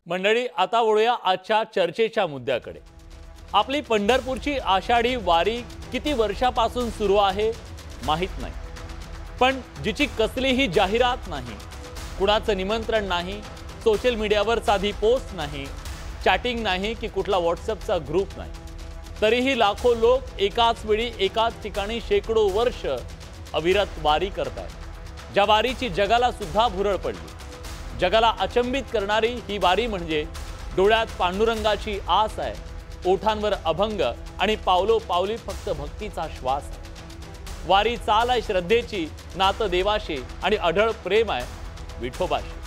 मंडळी, आता वळूया आजच्या चर्चेच्या मुद्द्याकडे। आपली पंढरपूरची आषाढी वारी किती वर्षापासून सुरू आहे माहित नाही, पण जिची कसलीही जाहिरात नाही, कुणाचं निमंत्रण नाही, सोशल मीडियावर साधी पोस्ट नाही, चॅटिंग नाही की कुठला व्हॉट्सअपचा ग्रुप नाही, तरीही लाखो लोक एकाच वेळी एकाच ठिकाणी शेकडो वर्ष अविरत वारी करतात। ज्या वारीची जगाला सुद्धा भुरळ पडली, जगाला अचंबित करणारी ही वारी म्हणजे डोळ्यात पांडुरंगाची आस आहे, ओठांवर अभंग आणि पावलो पावली फक्त भक्तीचा श्वास आहे। वारी चाल आहे श्रद्धेची, नातं देवाशी आणि अढळ प्रेम आहे विठोबाशी।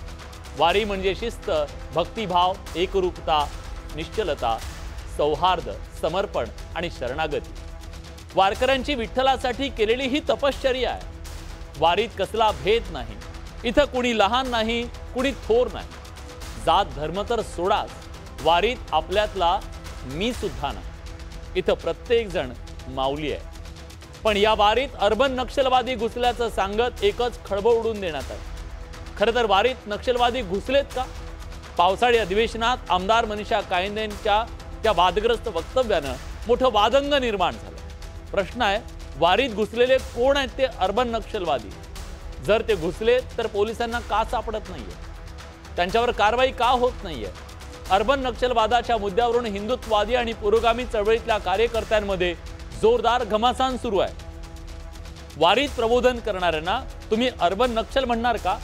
वारी म्हणजे शिस्त, भक्तिभाव, एकरूपता, निश्चलता, सौहार्द, समर्पण आणि शरणागती। वारकऱ्यांची विठ्ठलासाठी केलेली ही तपश्चर्या आहे। वारीत कसला भेद नाही, इथं कुणी लहान नाही, कुणी थोर नाही, जात धर्म तर सोडाच, वारीत आपल्यातला मी सुद्धा नाही, इथं प्रत्येक जण माऊली आहे। पण या वारीत अर्बन नक्षलवादी घुसल्याचं सांगत एकच खळबळ उडून देण्यात आली। खरं तर वारीत नक्षलवादी घुसलेत का? पावसाळी अधिवेशनात आमदार मनीषा कायंदेंच्या त्या वादग्रस्त वक्तव्यानं मोठं वादंग निर्माण झालं। प्रश्न आहे, वारीत घुसलेले कोण आहेत ते अर्बन नक्षलवादी? जर ते घुसले तर पोलिसांना का सापडत नाहीये? त्यांच्यावर कारवाई का होत नाहीये? अर्बन नक्षलवादाच्या मुद्द्यावरून हिंदुत्ववादी आणि पुरोगामी चळवळीतल्या कार्यकर्त्यांमध्ये जोरदार घमासान सुरू आहे। वारीत प्रबोधन करणाऱ्यांना तुम्ही अर्बन नक्षल म्हणणार का,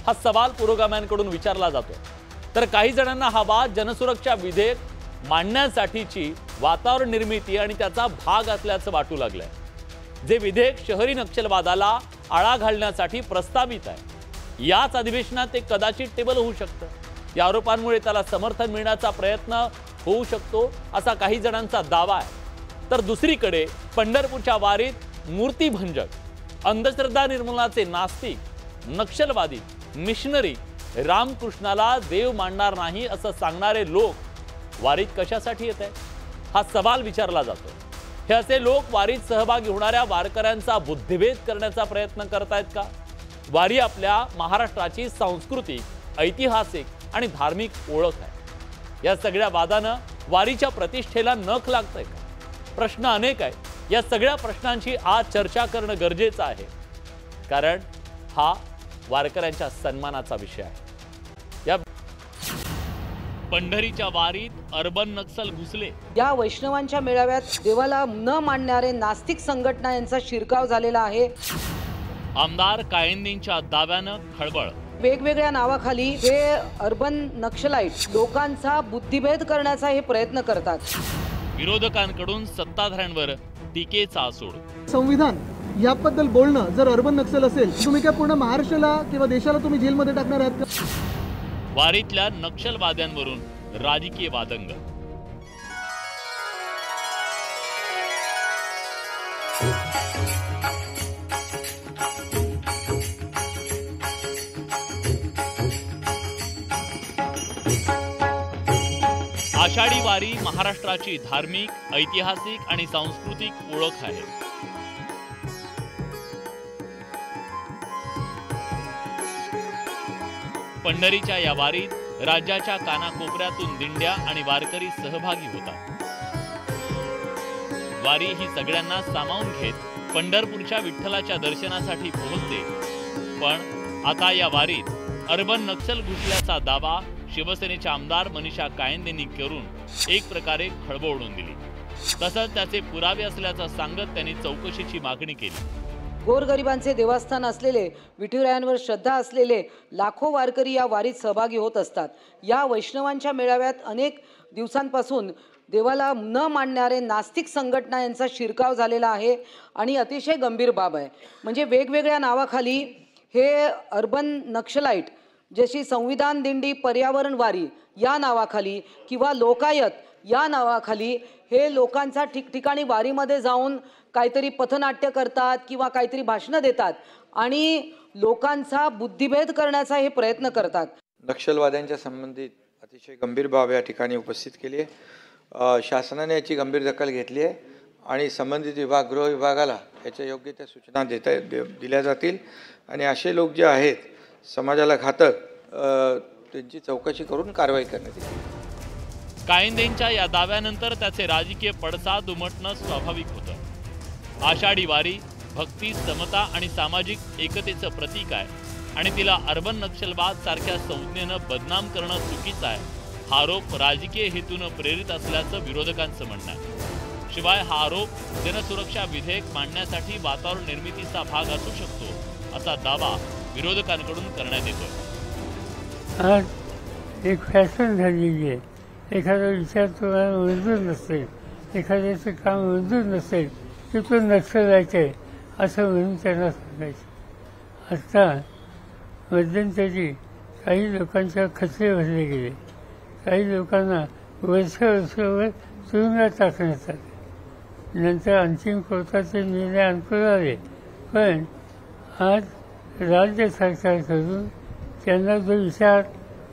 हा सवाल पुरोगाम्यांकडून विचारला जातो। तर काही जणांना हा वाद जनसुरक्षा विधेयक मांडण्यासाठीची वातावरण निर्मिती आणि त्याचा भाग असल्याचं वाटू लागलंय। जे विधेयक शहरी नक्षलवादाला आळा घालण्यासाठी प्रस्तावित आहे, याच अधिवेशनात ते कदाचित टेबल होऊ शकतं। या आरोपांमुळे त्याला समर्थन मिळण्याचा प्रयत्न होऊ शकतो असा काही जणांचा दावा आहे। तर दुसरीकडे पंढरपूरच्या वारीत मूर्तिभंजक, अंधश्रद्धा निर्मूलनाचे नास्तिक, नक्षलवादी, मिशनरी, रामकृष्णाला देव मानणार नाही असं सांगणारे लोक वारीत कशासाठी येत आहेत, हा सवाल विचारला जातो। हे असे लोक वारीत सहभागी होणाऱ्या वारकऱ्यांचा बुद्धिभेद करण्याचा प्रयत्न करतायत का? वारी आपल्या महाराष्ट्राची सांस्कृतिक, ऐतिहासिक आणि धार्मिक ओळख आहे। या सगळ्या वादानं वारीच्या प्रतिष्ठेला नख लागतंय का? प्रश्न अनेक आहे। या सगळ्या प्रश्नांची आज चर्चा करणं गरजेचं आहे, कारण हा वारकऱ्यांच्या सन्मानाचा विषय आहे। या पंढरीच्या वारीत अर्बन नक्सल घुसले। या वैष्णवांच्या मेळाव्यात देवाला न मानणारे नास्तिक संघटना यांचा शिरकाव झालेला आहे। आमदार कायंदेंच्या दाव्यानं खळबळ। वेगवेगळ्या नावाखाली हे अर्बन नक्षलाइट लोकांचा बुद्धिभेद करण्याचा हे प्रयत्न करतात। विरोधकांकडून सत्ताधाऱ्यांवर टीकेचा आसूड। संविधान याबद्दल बोलणं जर अर्बन नक्षल असेल, तुम्ही काय पूर्ण महाराष्ट्राला किंवा देशाला तुम्ही जेलमध्ये टाकणार आहात का? वारीतल्या नक्षलवाद्यांवरून राजकीय वादंग। आषाढी वारी महाराष्ट्राची धार्मिक, ऐतिहासिक आणि सांस्कृतिक ओळख आहे। पंढरीच्या या वारीत राज्याच्या कानाकोपऱ्यातून दिंड्या आणि वारकरी सहभागी होतात। वारी ही सगळ्यांना सामावून घेत पंढरपूरच्या विठ्ठलाच्या दर्शनासाठी पोहोचते। पण आता या वारीत अर्बन नक्षल घुसल्याचा दावा शिवसेनेच्या आमदार मनीषा कायंदेंनी करून एक प्रकारे खळबळ उडवून दिली। तसंच त्याचे पुरावे असल्याचं सांगत त्यांनी चौकशीची मागणी केली। गोरगरिबांचे देवस्थान असलेले, विठुरायांवर श्रद्धा असलेले लाखो वारकरी या वारीत सहभागी होत असतात। या वैष्णवांच्या मेळाव्यात अनेक दिवसांपासून देवाला न मानणारे नास्तिक संघटना यांचा शिरकाव झालेला आहे आणि अतिशय गंभीर बाब आहे। म्हणजे वेगवेगळ्या नावाखाली हे अर्बन नक्षलाइट, जशी संविधान दिंडी, पर्यावरण वारी या नावाखाली किंवा लोकायत या नावाखाली हे लोकांचा ठिकठिकाणी वारीमध्ये जाऊन काहीतरी पथनाट्य करतात किंवा काहीतरी भाषणं देतात आणि लोकांचा बुद्धिभेद करण्याचा हे प्रयत्न करतात। नक्षलवाद्यांच्या संबंधित अतिशय गंभीर बाब या ठिकाणी उपस्थित केली आहे। शासनाने याची गंभीर दखल घेतली आहे आणि संबंधित विभाग, गृह विभागाला याच्या योग्य त्या सूचना दिल्या जातील आणि असे लोक जे आहेत समाजाला घातक त्यांची चौकशी करून कारवाई करण्यात येईल. कायंदेंच्या या दाव्यानंतर त्याचे राजकीय पडसाद उमटणं स्वाभाविक होतं. आषाढी वारी भक्ती, समता आणि सामाजिक एकतेचं प्रतीक आहे आणि तिला अर्बन नक्षलवाद सारख्या संज्ञेनं बदनाम करणं चुकीचं आहे. हा आरोप राजकीय हेतूनं प्रेरित असल्याचं विरोधकांचं म्हणणं आहे. शिवाय हा आरोप जनसुरक्षा विधेयक मांडण्यासाठी वातावरण निर्मितीचा भाग असू शकतो असा दावा विरोधकांकडून करण्यात येतोय. आज एक फॅशन झालेली आहे. एखादा विचार तुम्हाला मंजूर नसेल, एखाद्याचं काम मंजूर नसेल की तो नक्षलायचं आहे असं म्हणून त्यांना सांगायचं. आता मध्यंतरी काही लोकांच्या खचरे भरले गेले, काही लोकांना वर्षावर तुरुंगात टाकण्यात आले. नंतर अंतिम कोर्टाचे निर्णय अनुकूल आले, पण आज राज्य सरकारकडून त्यांना जो विचार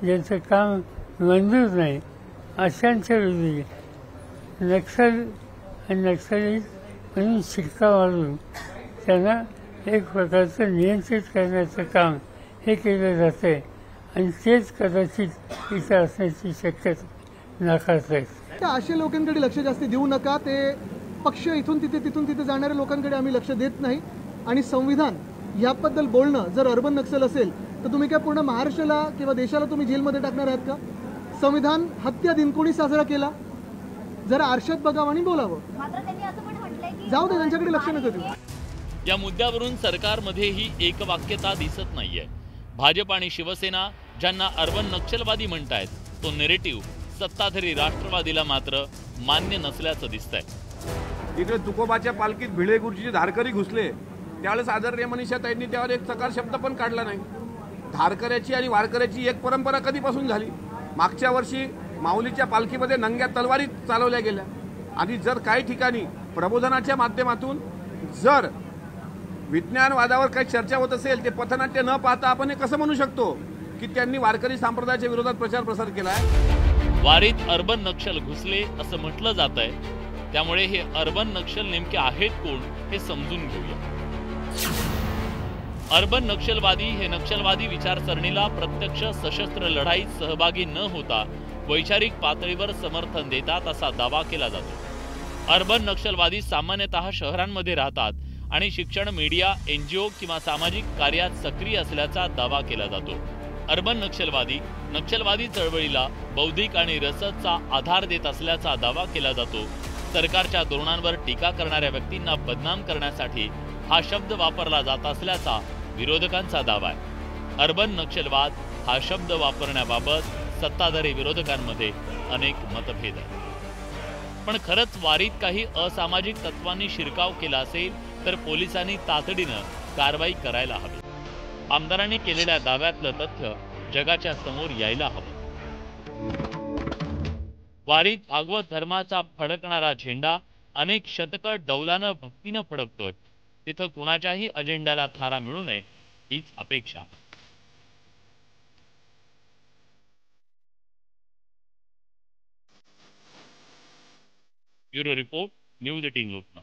ज्यांचं काम मंजूर नाही अशांच्या विरोधी नक्षल आणि नक्षली म्हणून शिक्का मारून त्यांना एक प्रकारचं नियंत्रित करण्याचं काम हे केलं जातं आहे आणि तेच कदाचित इथं असण्याची शक्यता नाकारता येते. अशा लोकांकडे लक्ष जास्त देऊ नका. ते पक्ष इथून तिथे जाणाऱ्या लोकांकडे आम्ही लक्ष देत नाही. आणि संविधान याबद्दल बोलणं जर अर्बन नक्षल असेल तर तुम्ही काय पूर्ण महाराष्ट्राला किंवा देशाला तुम्ही जेलमध्ये टाकणार आहात का? संविधान हत्या दिन कोणी साजरा केला? जरा आरशात बघावं आणि बोलावं. जाऊ दे, त्यांच्याकडे लक्ष नका देऊ. या मुद्द्यावरून सरकारमध्येही एकवाक्यता दिसत नाहीये. भाजप आणि शिवसेना ज्यांना अर्बन नक्षलवादी म्हणतायत, तो नेरेटिव्ह सत्ताधारी राष्ट्रवादीला मात्र मान्य नसल्याचं दिसतंय. इकडे तुकोबाच्या पालखीत भिडे गुरुजीचे धारकरी घुसले, त्यावेळेस आदरणीय मनीषाताईंनी त्यावर एक चकार शब्द पण काढला नाही. धारकऱ्याची आणि वारकऱ्याची एक परंपरा कधीपासून झाली? मागच्या वर्षी माऊलीच्या पालखीमध्ये नंग्या तलवारी चालवल्या गेल्या. आणि जर काही ठिकाणी प्रबोधनाच्या माध्यमातून जर विज्ञानवादावर काही चर्चा होत असेल, ते पथनाट्य न पाहता आपण हे कसं म्हणू शकतो की त्यांनी वारकरी संप्रदायाच्या विरोधात प्रचार प्रसार केलाय? वारीत अर्बन नक्षल घुसले असं म्हटलं जात आहे. त्यामुळे हे अर्बन नक्षल नेमके आहेत कोण हे समजून घेऊया. अर्बन नक्षलवादी हे नक्षलवादी विचारसरणीला प्रत्यक्ष सशस्त्र लढाईत सहभागी न होता वैचारिक पातळीवर समर्थन देतात असा दावा केला जातो. अर्बन नक्षलवादी सामान्यतः शहरांमध्ये राहतात आणि शिक्षण, मीडिया, NGO किंवा सामाजिक कार्यात सक्रिय असल्याचा दावा केला जातो. अर्बन नक्षलवादी चळवळीला बौद्धिक आणि रसदचा आधार देत असल्याचा दावा केला जातो. सरकारच्या धोरणांवर टीका करणाऱ्या व्यक्तींना बदनाम करण्यासाठी हा शब्द वापरला जात असल्याचा विरोधकांचा दावा आहे. अर्बन नक्षलवाद हा शब्द वापरण्याबाबत सत्ताधारी विरोधकांमध्ये अनेक मतभेद आहेत. पण खरंच वारीत काही असामाजिक तत्वांनी शिरकाव केला असेल तर पोलिसांनी तातडीनं कारवाई करायला हवी. आमदारांनी केलेल्या दाव्यातलं तथ्य जगाच्या समोर यायला हवं. वारीत भागवत धर्माचा फडकणारा झेंडा अनेक शतकं डौलानं भक्तीनं फडकतोय. तिथं कुणाच्याही अजेंड्याला थारा मिळू नये हीच अपेक्षा. Bureau report, news 18 Lokmat.